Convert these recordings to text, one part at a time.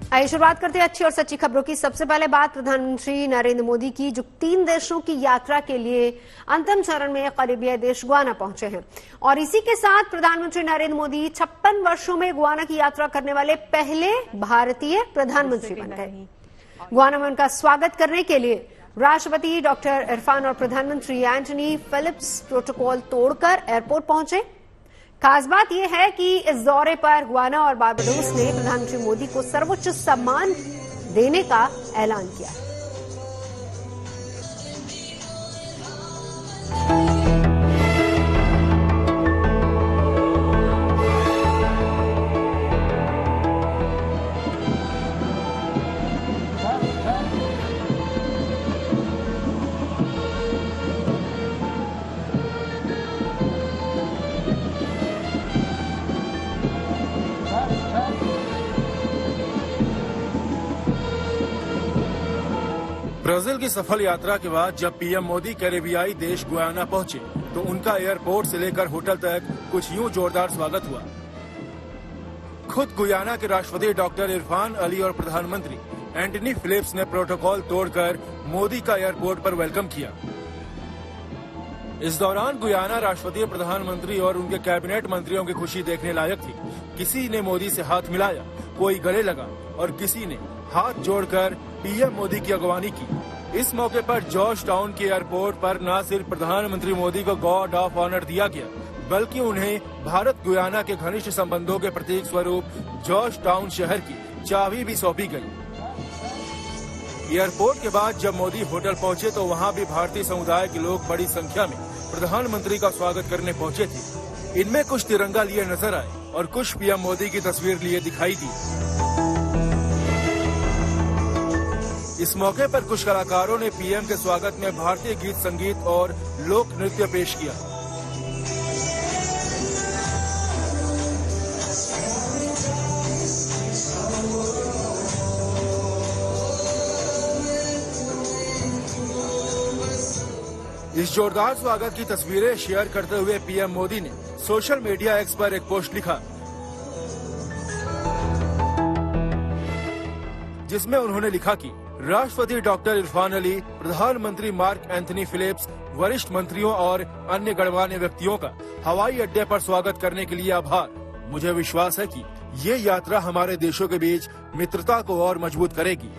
आइए शुरुआत करते हैं अच्छी और सच्ची खबरों की। सबसे पहले बात प्रधानमंत्री नरेंद्र मोदी की, जो 3 देशों की यात्रा के लिए अंतिम चरण में करीबिया देश गुयाना पहुंचे हैं। और इसी के साथ प्रधानमंत्री नरेंद्र मोदी 56 वर्षों में गुयाना की यात्रा करने वाले पहले भारतीय प्रधानमंत्री बन गए। गुयाना में उनका स्वागत करने के लिए राष्ट्रपति डॉक्टर इरफान और प्रधानमंत्री एंटनी फिलिप्स प्रोटोकॉल तोड़कर एयरपोर्ट पहुंचे। खास बात यह है कि इस दौरे पर गुयाना और बारबाडोस ने प्रधानमंत्री मोदी को सर्वोच्च सम्मान देने का ऐलान किया है। ब्राजील की सफल यात्रा के बाद जब पीएम मोदी कैरेबियाई देश गुयाना पहुंचे तो उनका एयरपोर्ट से लेकर होटल तक कुछ यूं जोरदार स्वागत हुआ। खुद गुयाना के राष्ट्रपति डॉक्टर इरफान अली और प्रधानमंत्री एंटनी फिलिप्स ने प्रोटोकॉल तोड़कर मोदी का एयरपोर्ट पर वेलकम किया। इस दौरान गुयाना राष्ट्रपति, प्रधानमंत्री और उनके कैबिनेट मंत्रियों की खुशी देखने लायक थी। किसी ने मोदी से हाथ मिलाया, कोई गले लगा और किसी ने हाथ जोड़कर पीएम मोदी की अगवानी की। इस मौके पर जॉर्ज टाउन के एयरपोर्ट पर न सिर्फ प्रधानमंत्री मोदी को गार्ड ऑफ ऑनर दिया गया, बल्कि उन्हें भारत गुयाना के घनिष्ठ संबंधों के प्रतीक स्वरूप जॉर्ज टाउन शहर की चाबी भी सौंपी गई। एयरपोर्ट के बाद जब मोदी होटल पहुंचे तो वहां भी भारतीय समुदाय के लोग बड़ी संख्या में प्रधानमंत्री का स्वागत करने पहुंचे थे। इनमें कुछ तिरंगा लिए नजर आए और कुछ पीएम मोदी की तस्वीर लिए दिखाई दी। इस मौके पर कुछ कलाकारों ने पीएम के स्वागत में भारतीय गीत संगीत और लोक नृत्य पेश किया। इस जोरदार स्वागत की तस्वीरें शेयर करते हुए पीएम मोदी ने सोशल मीडिया एक्स पर एक पोस्ट लिखा, जिसमें उन्होंने लिखा कि राष्ट्रपति डॉक्टर इरफान अली, प्रधानमंत्री मार्क एंथनी फिलिप्स, वरिष्ठ मंत्रियों और अन्य गणमान्य व्यक्तियों का हवाई अड्डे पर स्वागत करने के लिए आभार। मुझे विश्वास है कि ये यात्रा हमारे देशों के बीच मित्रता को और मजबूत करेगी।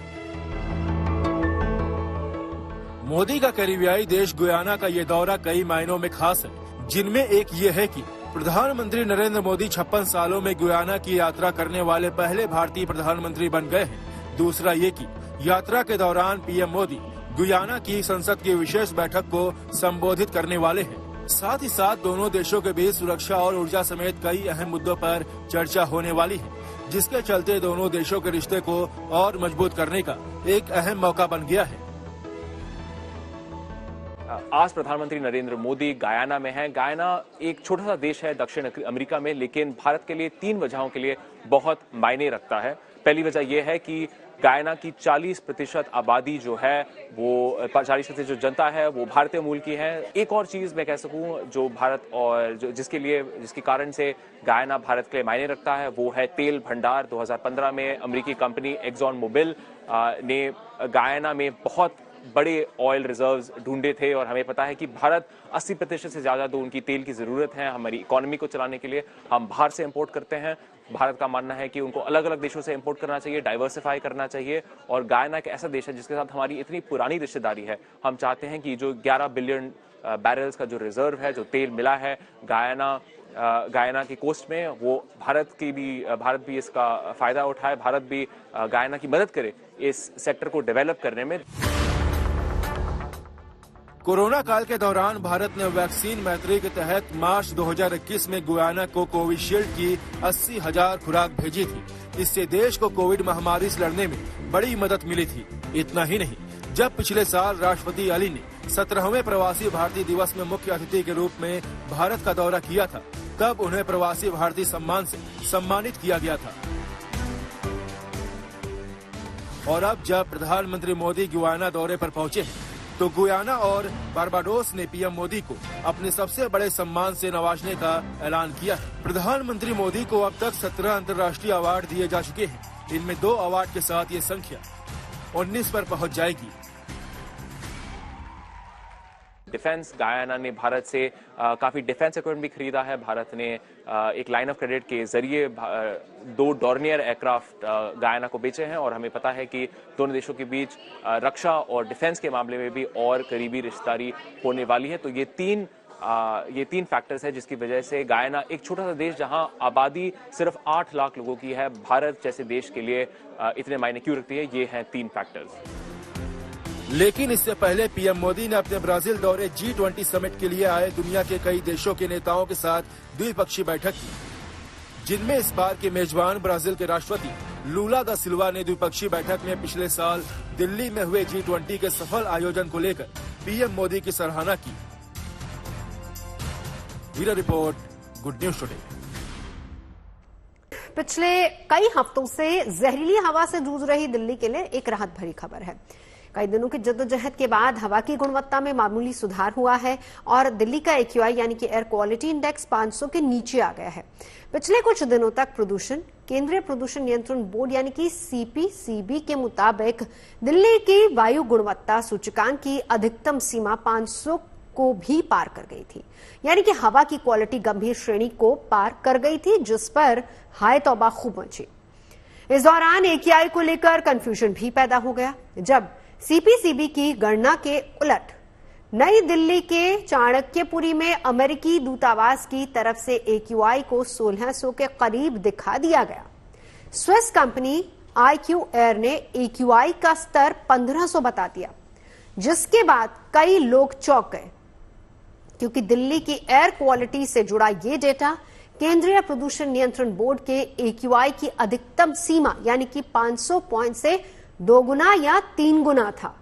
मोदी का कैरेबियाई देश गुयाना का ये दौरा कई मायनों में खास है, जिनमें एक ये है कि प्रधानमंत्री नरेंद्र मोदी 56 सालों में गुयाना की यात्रा करने वाले पहले भारतीय प्रधानमंत्री बन गए हैं। दूसरा ये कि यात्रा के दौरान पीएम मोदी गुयाना की संसद की विशेष बैठक को संबोधित करने वाले हैं। साथ ही साथ दोनों देशों के बीच सुरक्षा और ऊर्जा समेत कई अहम मुद्दों पर चर्चा होने वाली है, जिसके चलते दोनों देशों के रिश्ते को और मजबूत करने का एक अहम मौका बन गया है। आज प्रधानमंत्री नरेंद्र मोदी गयाना में हैं। गयाना एक छोटा सा देश है दक्षिण अमेरिका में, लेकिन भारत के लिए 3 वजहों के लिए बहुत मायने रखता है। पहली वजह यह है कि गयाना की 40% आबादी जो है, वो 40% जो जनता है वो भारतीय मूल की है। एक और चीज मैं कह सकूं जो भारत और जिसके कारण से गयाना भारत के लिए मायने रखता है, वो है तेल भंडार। 2015 में अमेरिकी कंपनी एक्सॉन मोबिल ने गयाना में बहुत बड़े ऑयल रिजर्व्स ढूंढे थे और हमें पता है कि भारत 80% से ज्यादा तो उनकी तेल की जरूरत है हमारी इकोनॉमी को चलाने के लिए। हम बाहर से इंपोर्ट करते हैं। भारत का मानना है कि उनको अलग अलग देशों से इंपोर्ट करना चाहिए, डाइवर्सिफाई करना चाहिए। और गयाना एक ऐसा देश है जिसके साथ हमारी इतनी पुरानी रिश्तेदारी है। हम चाहते हैं कि जो 11 बिलियन बैरल्स का जो रिजर्व है, जो तेल मिला है गयाना की कोस्ट में, वो भारत भी इसका फायदा उठाए, भारत भी गयाना की मदद करे इस सेक्टर को डेवलप करने में। कोरोना काल के दौरान भारत ने वैक्सीन मैत्री के तहत मार्च 2021 में गुयाना को कोविशील्ड की 80,000 खुराक भेजी थी। इससे देश को कोविड महामारी से लड़ने में बड़ी मदद मिली थी। इतना ही नहीं, जब पिछले साल राष्ट्रपति अली ने 17वें प्रवासी भारतीय दिवस में मुख्य अतिथि के रूप में भारत का दौरा किया था, तब उन्हें प्रवासी भारतीय सम्मान से सम्मानित किया गया था। और अब जब प्रधानमंत्री मोदी गुयाना दौरे पर पहुंचे हैं, तो गुयाना और बारबाडोस ने पीएम मोदी को अपने सबसे बड़े सम्मान से नवाजने का ऐलान किया है। प्रधानमंत्री मोदी को अब तक 17 अंतर्राष्ट्रीय अवार्ड दिए जा चुके हैं। इनमें 2 अवार्ड के साथ ये संख्या 19 पर पहुंच जाएगी। डिफेंस गयाना ने भारत से काफी डिफेंस इक्विपमेंट भी खरीदा है। भारत ने एक लाइन ऑफ क्रेडिट के जरिए 2 डॉर्नियर एयरक्राफ्ट गयाना को बेचे हैं और हमें पता है कि दोनों देशों के बीच रक्षा और डिफेंस के मामले में भी और करीबी रिश्तेदारी होने वाली है। तो ये तीन फैक्टर्स है जिसकी वजह से गयाना, एक छोटा सा देश जहां आबादी सिर्फ 8 लाख लोगों की है, भारत जैसे देश के लिए इतने मायने क्यों रखती है, ये हैं 3 फैक्टर्स। लेकिन इससे पहले पीएम मोदी ने अपने ब्राजील दौरे G20 समिट के लिए आए दुनिया के कई देशों के नेताओं के साथ द्विपक्षीय बैठक की, जिनमें इस बार के मेजबान ब्राजील के राष्ट्रपति लूला दा सिल्वा ने द्विपक्षीय बैठक में पिछले साल दिल्ली में हुए G20 के सफल आयोजन को लेकर पीएम मोदी की सराहना की। Bureau report, good news today. पिछले कई हफ्तों से जहरीली हवा से जूझ रही दिल्ली के लिए एक राहत भरी खबर है। कई दिनों की जद्दोजहद के बाद हवा की गुणवत्ता में मामूली सुधार हुआ है और दिल्ली का AQI यानी कि एयर क्वालिटी इंडेक्स 500 के नीचे आ गया है। पिछले कुछ दिनों तक केंद्रीय प्रदूषण नियंत्रण बोर्ड यानी कि CPCB के मुताबिक दिल्ली की वायु गुणवत्ता सूचकांक की अधिकतम सीमा 500 को भी पार कर गई थी, यानी कि हवा की क्वालिटी गंभीर श्रेणी को पार कर गई थी, जिस पर हाय तौबा खूब मची। इस दौरान AQI को लेकर कंफ्यूजन भी पैदा हो गया जब CPCB की गणना के उलट नई दिल्ली के चाणक्यपुरी में अमेरिकी दूतावास की तरफ से AQI को 1600 के करीब दिखा दिया गया। स्विस कंपनी IQ Air ने AQI का स्तर 1500 बता दिया, जिसके बाद कई लोग चौंक गए क्योंकि दिल्ली की एयर क्वालिटी से जुड़ा ये डेटा केंद्रीय प्रदूषण नियंत्रण बोर्ड के AQI की अधिकतम सीमा यानी कि 500 पॉइंट से 2 गुना या 3 गुना था।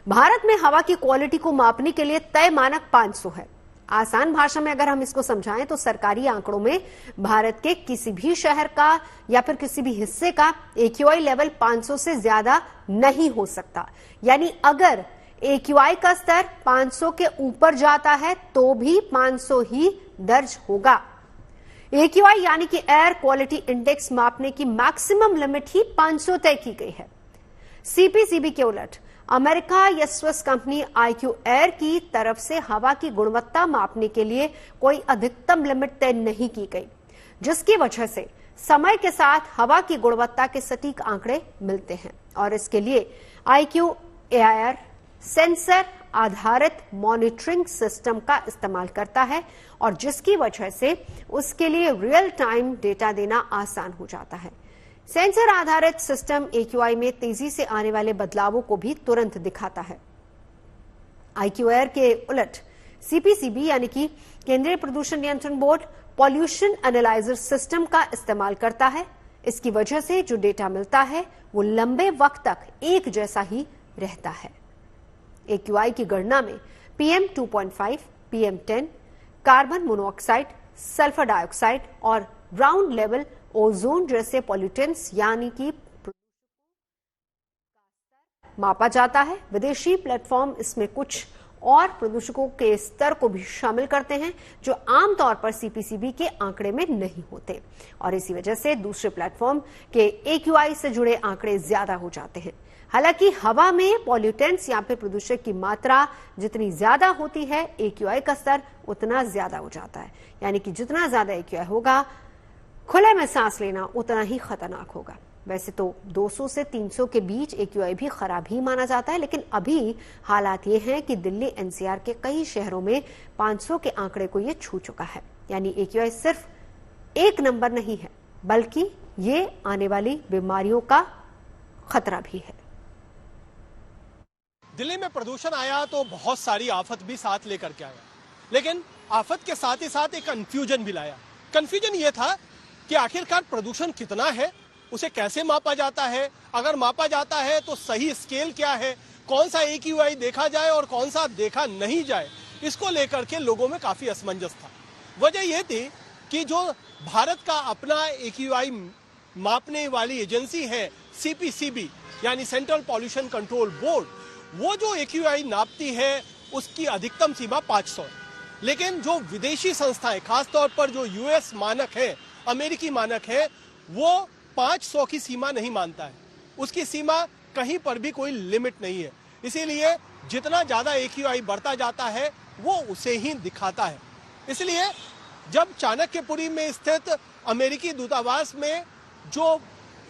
भारत में हवा की क्वालिटी को मापने के लिए तय मानक 500 है। आसान भाषा में अगर हम इसको समझाएं तो सरकारी आंकड़ों में भारत के किसी भी शहर का या फिर किसी भी हिस्से का AQI लेवल 500 से ज्यादा नहीं हो सकता। यानी अगर AQI का स्तर 500 के ऊपर जाता है तो भी 500 ही दर्ज होगा। AQI यानी कि एयर क्वालिटी इंडेक्स मापने की मैक्सिमम लिमिट ही 500 तय की गई है। CPCB के उलट अमेरिका या स्विस कंपनी IQ Air की तरफ से हवा की गुणवत्ता मापने के लिए कोई अधिकतम लिमिट तय नहीं की गई, जिसकी वजह से समय के साथ हवा की गुणवत्ता के सटीक आंकड़े मिलते हैं और इसके लिए IQ Air सेंसर आधारित मॉनिटरिंग सिस्टम का इस्तेमाल करता है और जिसकी वजह से उसके लिए रियल टाइम डेटा देना आसान हो जाता है। सेंसर आधारित सिस्टम AQI में तेजी से आने वाले बदलावों को भी तुरंत दिखाता है। IQ Air के उलट CPCB यानी कि केंद्रीय प्रदूषण नियंत्रण बोर्ड पॉल्यूशन एनालाइजर सिस्टम का इस्तेमाल करता है। इसकी वजह से जो डेटा मिलता है वो लंबे वक्त तक एक जैसा ही रहता है। AQI की गणना में PM 2.5, PM 10, carbon monoxide, sulphur dioxide और ग्राउंड लेवल ओजोन जैसे पॉल्यूटेंट्स यानी कि मापा जाता है। विदेशी प्लेटफॉर्म इसमें कुछ और प्रदूषकों के स्तर को भी शामिल करते हैं जो आमतौर पर CPCB के आंकड़े में नहीं होते और इसी वजह से दूसरे प्लेटफॉर्म के AQI से जुड़े आंकड़े ज्यादा हो जाते हैं। हालांकि हवा में पॉल्यूटेंट्स या फिर प्रदूषक की मात्रा जितनी ज्यादा होती है AQI का स्तर उतना ज्यादा हो जाता है, यानी कि जितना ज्यादा AQI होगा खुले में सांस लेना उतना ही खतरनाक होगा। वैसे तो 200 से 300 के बीच AQI भी खराब ही माना जाता है, लेकिन अभी हालात ये हैं कि दिल्ली NCR के कई शहरों में 500 के आंकड़े को ये छू चुका है। यानी AQI सिर्फ एक नंबर नहीं है बल्कि ये आने वाली बीमारियों का खतरा भी है। दिल्ली में प्रदूषण आया तो बहुत सारी आफत भी साथ लेकर के आया, लेकिन आफत के साथ ही साथ एक कंफ्यूजन भी लाया। कंफ्यूजन ये था कि आखिरकार प्रदूषण कितना है, उसे कैसे मापा जाता है, अगर मापा जाता है तो सही स्केल क्या है, कौन सा AQI देखा जाए और कौन सा देखा नहीं जाए, इसको लेकर के लोगों में काफी असमंजस था। वजह यह थी कि जो भारत का अपना AQI मापने वाली एजेंसी है CPCB यानी सेंट्रल पॉल्यूशन कंट्रोल बोर्ड, वो जो AQI नापती है उसकी अधिकतम सीमा 500 है। लेकिन जो विदेशी संस्थाएं, खासतौर पर जो US मानक है, अमेरिकी मानक है, वो 500 की सीमा नहीं मानता है। उसकी सीमा कहीं पर भी कोई लिमिट नहीं है। इसीलिए जितना ज्यादा AQI बढ़ता जाता है वो उसे ही दिखाता है। इसलिए जब चाणक्यपुरी में स्थित अमेरिकी दूतावास में जो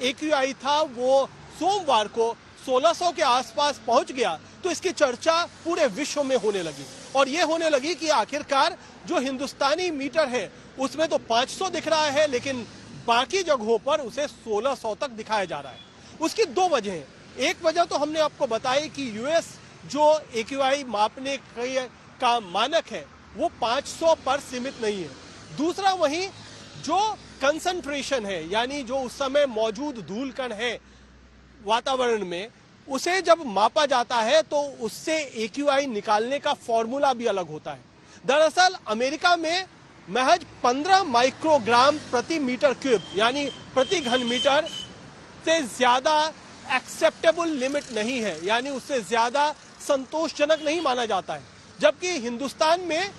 AQI था वो सोमवार को 1600 के आसपास पहुंच गया तो इसकी चर्चा पूरे विश्व में होने लगी और ये होने लगी कि आखिरकार जो हिंदुस्तानी मीटर है उसमें तो 500 दिख रहा है, लेकिन बाकी जगहों पर उसे 1600 तक दिखाया जा रहा है। उसकी दो वजह हैं। एक वजह तो हमने आपको बताई कि यूएस जो AQI मापने का मानक है वो 500 पर सीमित नहीं है। दूसरा वही जो कंसंट्रेशन है, यानी जो उस समय मौजूद धूल कण है वातावरण में, उसे जब मापा जाता है तो उससे AQI निकालने का फॉर्मूला भी अलग होता है। दरअसल अमेरिका में महज 15 माइक्रोग्राम प्रति मीटर क्यूब यानी प्रति घन मीटर से ज्यादा एक्सेप्टेबल लिमिट नहीं है, यानी उससे ज्यादा संतोषजनक नहीं माना जाता है। जबकि हिंदुस्तान में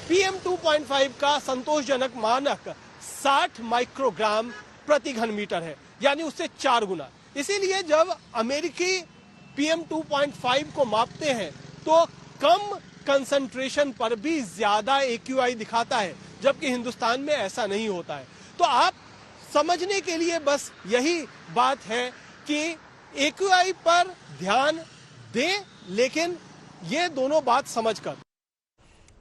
PM 2.5 का संतोषजनक मानक 60 माइक्रोग्राम प्रति घन मीटर है, यानी उससे 4 गुना। इसीलिए जब अमेरिकी PM 2.5 को मापते हैं तो कम कंसंट्रेशन पर भी ज्यादा AQI दिखाता है, जबकि हिंदुस्तान में ऐसा नहीं होता है। तो आप समझने के लिए बस यही बात है कि AQI पर ध्यान दें, लेकिन ये दोनों बात समझकर।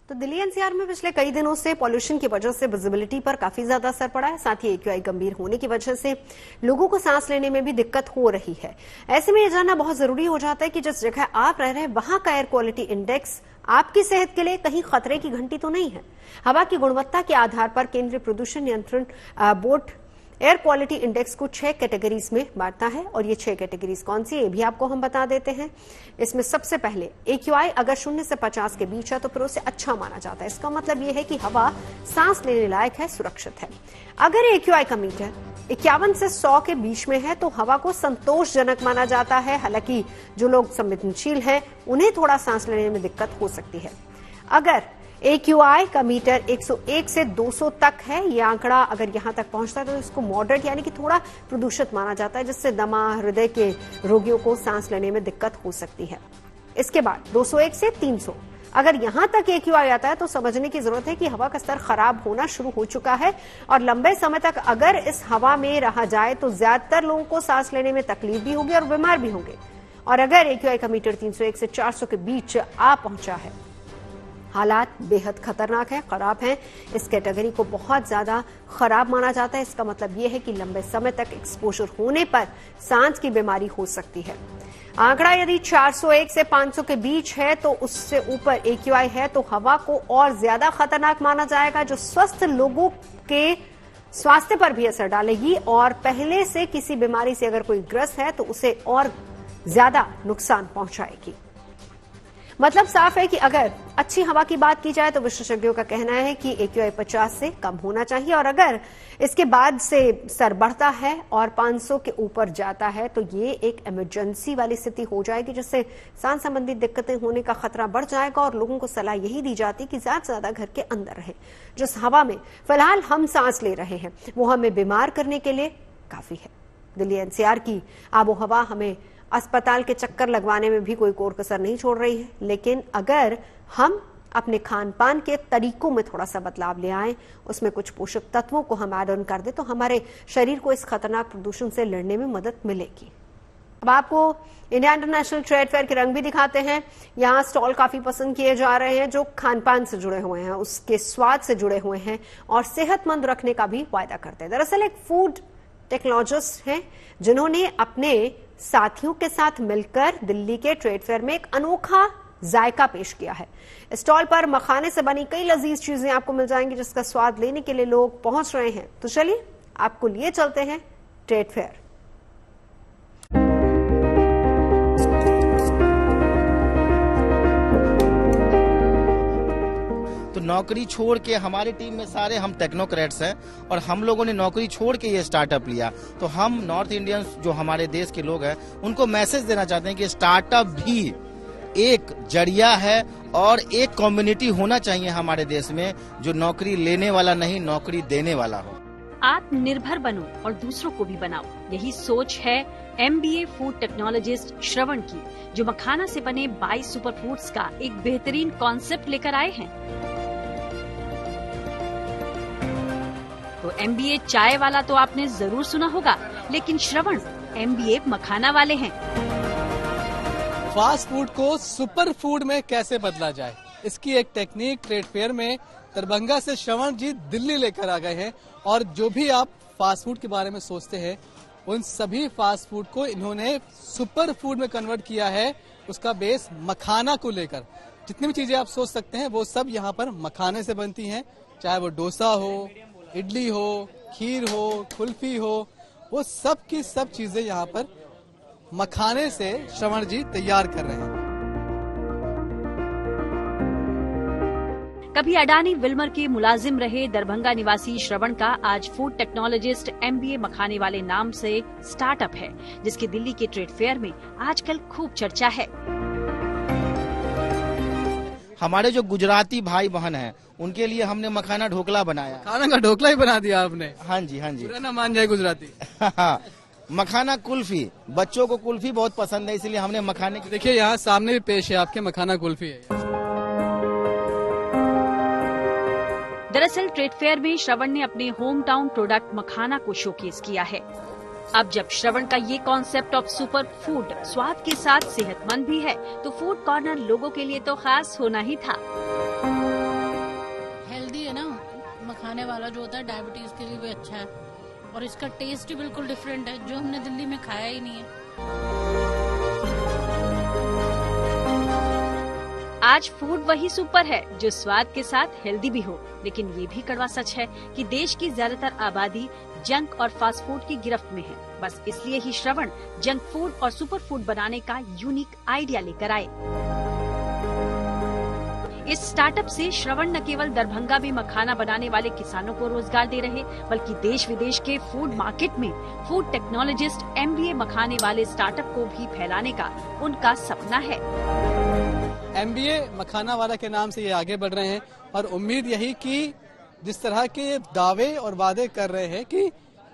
तो दिल्ली NCR में पिछले कई दिनों से पॉल्यूशन की वजह से विजिबिलिटी पर काफी ज्यादा असर पड़ा है। साथ ही AQI गंभीर होने की वजह से लोगों को सांस लेने में भी दिक्कत हो रही है। ऐसे में यह जानना बहुत जरूरी हो जाता है कि जिस जगह आप रह रहे हैं वहां का एयर क्वालिटी इंडेक्स आपकी सेहत के लिए कहीं खतरे की घंटी तो नहीं है। हवा की गुणवत्ता के आधार पर केंद्रीय प्रदूषण नियंत्रण बोर्ड एयर क्वालिटी इंडेक्स को 6 कैटेगरीज में बांटता है और ये 6 कैटेगरीज कौन सी ये भी आपको हम बता देते हैं। इसमें सबसे पहले AQI अगर 0 से 50 के बीच है तो फिर उसे अच्छा माना जाता है। इसका मतलब ये है कि हवा सांस लेने लायक है, सुरक्षित है। अगर AQI का मीटर 51 से 100 के बीच में है तो हवा को संतोषजनक माना जाता है। हालांकि जो लोग संवेदनशील हैं उन्हें थोड़ा सांस लेने में दिक्कत हो सकती है। अगर AQI का मीटर 101 से 200 तक है, ये आंकड़ा अगर यहां तक पहुंचता है तो इसको मॉडरेट यानी कि थोड़ा प्रदूषित माना जाता है, जिससे दमा, हृदय के रोगियों को सांस लेने में दिक्कत हो सकती है। इसके बाद 201 से 300 अगर यहां तक AQI आता है तो समझने की जरूरत है कि हवा का स्तर खराब होना शुरू हो चुका है और लंबे समय तक अगर इस हवा में रहा जाए तो ज्यादातर लोगों को सांस लेने में तकलीफ भी होगी और बीमार भी होंगे। और अगर AQI का मीटर 301 से 400 के बीच आ पहुंचा है, हालात बेहद खतरनाक है, खराब है। इस कैटेगरी को बहुत ज्यादा खराब माना जाता है। इसका मतलब यह है कि लंबे समय तक एक्सपोजर होने पर सांस की बीमारी हो सकती है। आंकड़ा यदि 401 से 500 के बीच है तो उससे ऊपर AQI है तो हवा को और ज्यादा खतरनाक माना जाएगा, जो स्वस्थ लोगों के स्वास्थ्य पर भी असर डालेगी और पहले से किसी बीमारी से अगर कोई ग्रस्त है तो उसे और ज्यादा नुकसान पहुंचाएगी। मतलब साफ है कि अगर अच्छी हवा की बात की जाए तो विशेषज्ञों का कहना है कि AQI 50 से कम होना चाहिए और अगर इसके बाद से स्तर बढ़ता है और 500 के ऊपर जाता है तो ये एक इमरजेंसी वाली स्थिति हो जाएगी, जिससे सांस संबंधी दिक्कतें होने का खतरा बढ़ जाएगा और लोगों को सलाह यही दी जाती है कि ज्यादा से ज्यादा घर के अंदर रहे। जिस हवा में फिलहाल हम सांस ले रहे हैं वो हमें बीमार करने के लिए काफी है। दिल्ली NCR की आबोहवा हमें अस्पताल के चक्कर लगवाने में भी कोई कोर कसर नहीं छोड़ रही है, लेकिन अगर हम अपने खान पान के तरीकों में थोड़ा सा बदलाव ले आए, उसमें कुछ पोषक तत्वों को हम ऐड ऑन कर दे तो हमारे शरीर को इस खतरनाक प्रदूषण से लड़ने में मदद मिलेगी। अब आपको इंडिया इंटरनेशनल ट्रेड फेयर के रंग भी दिखाते हैं। यहाँ स्टॉल काफी पसंद किए जा रहे हैं जो खान पान से जुड़े हुए हैं, उसके स्वाद से जुड़े हुए हैं और सेहतमंद रखने का भी वायदा करते हैं। दरअसल एक फूड टेक्नोलॉजिस्ट हैं जिन्होंने अपने साथियों के साथ मिलकर दिल्ली के ट्रेड फेयर में एक अनोखा जायका पेश किया है। स्टॉल पर मखाने से बनी कई लजीज चीजें आपको मिल जाएंगी जिसका स्वाद लेने के लिए लोग पहुंच रहे हैं। तो चलिए आपको लिए चलते हैं ट्रेड फेयर। तो नौकरी छोड़ के हमारी टीम में सारे हम टेक्नोक्रेट्स हैं और हम लोगों ने नौकरी छोड़ के ये स्टार्टअप लिया। तो हम नॉर्थ इंडियंस जो हमारे देश के लोग हैं उनको मैसेज देना चाहते हैं कि स्टार्टअप भी एक जरिया है और एक कम्युनिटी होना चाहिए हमारे देश में जो नौकरी लेने वाला नहीं, नौकरी देने वाला हो। आत्मनिर्भर बनो और दूसरों को भी बनाओ, यही सोच है MBA फूड टेक्नोलॉजिस्ट श्रवण की, जो मखाना से बने 22 सुपर फूड्स का एक बेहतरीन कॉन्सेप्ट लेकर आए हैं। तो MBA चाय वाला तो आपने जरूर सुना होगा, लेकिन श्रवण MBA मखाना वाले हैं। फास्ट फूड को सुपर फूड में कैसे बदला जाए, इसकी एक टेक्निक ट्रेड फेयर में दरभंगा से श्रवण जी दिल्ली लेकर आ गए हैं। और जो भी आप फास्ट फूड के बारे में सोचते हैं, उन सभी फास्ट फूड को इन्होंने सुपर फूड में कन्वर्ट किया है, उसका बेस मखाना को लेकर। जितनी भी चीजें आप सोच सकते हैं वो सब यहाँ पर मखाने से बनती हैं, चाहे वो डोसा हो, इडली हो, खीर हो, कुल्फी हो, वो सब की सब चीजें यहाँ पर मखाने से श्रवण जी तैयार कर रहे हैं। कभी अडानी विल्मर के मुलाजिम रहे दरभंगा निवासी श्रवण का आज फूड टेक्नोलॉजिस्ट MBA मखाने वाले नाम से स्टार्टअप है, जिसकी दिल्ली के ट्रेड फेयर में आजकल खूब चर्चा है। हमारे जो गुजराती भाई बहन हैं, उनके लिए हमने मखाना ढोकला बनाया। खाना का ढोकला ही बना दिया आपने। हाँ जी, हाँ जी। पूरा ना मान जाए गुजराती। मखाना कुल्फी, बच्चों को कुल्फी बहुत पसंद है, इसलिए हमने मखाने की। देखिए यहाँ सामने भी पेश है आपके मखाना कुल्फी है। दरअसल ट्रेड फेयर में श्रवण ने अपने होम टाउन प्रोडक्ट मखाना को शोकेस किया है। अब जब श्रवण का ये कॉन्सेप्ट ऑफ सुपर फूड स्वाद के साथ सेहतमंद भी है, तो फूड कॉर्नर लोगों के लिए तो खास होना ही था। हेल्दी है ना, मखाने वाला जो होता है डायबिटीज के लिए भी अच्छा है, और इसका टेस्ट ही बिल्कुल डिफरेंट है, जो हमने दिल्ली में खाया ही नहीं है। आज फूड वही सुपर है जो स्वाद के साथ हेल्दी भी हो, लेकिन ये भी कड़वा सच है कि देश की ज्यादातर आबादी जंक और फास्ट फूड की गिरफ्त में है। बस इसलिए ही श्रवण जंक फूड और सुपर फूड बनाने का यूनिक आइडिया लेकर आए। इस स्टार्टअप से श्रवण न केवल दरभंगा में मखाना बनाने वाले किसानों को रोजगार दे रहे, बल्कि देश विदेश के फूड मार्केट में फूड टेक्नोलॉजिस्ट MBA मखाने वाले स्टार्टअप को भी फैलाने का उनका सपना है। MBA मखाना वाला के नाम से ये आगे बढ़ रहे हैं, और उम्मीद यही कि जिस तरह के दावे और वादे कर रहे हैं कि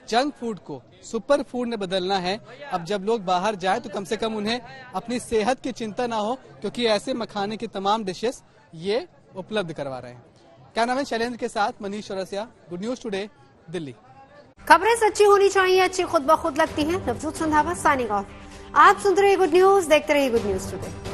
जंक फूड को सुपर फूड में बदलना है, अब जब लोग बाहर जाएं तो कम से कम उन्हें अपनी सेहत की चिंता ना हो, क्योंकि ऐसे मखाने की तमाम डिशेस ये उपलब्ध करवा रहे हैं। कैमरामैन शैलेंद्र के साथ Manish Chaurasia, good news today, Delhi. खबरें सच्ची होनी चाहिए, अच्छी खुद ब खुद लगती हैं। Navjot Sandhawa signing off. आप सुनते रहिए गुड न्यूज, देखते रहिए गुड न्यूज टुडे।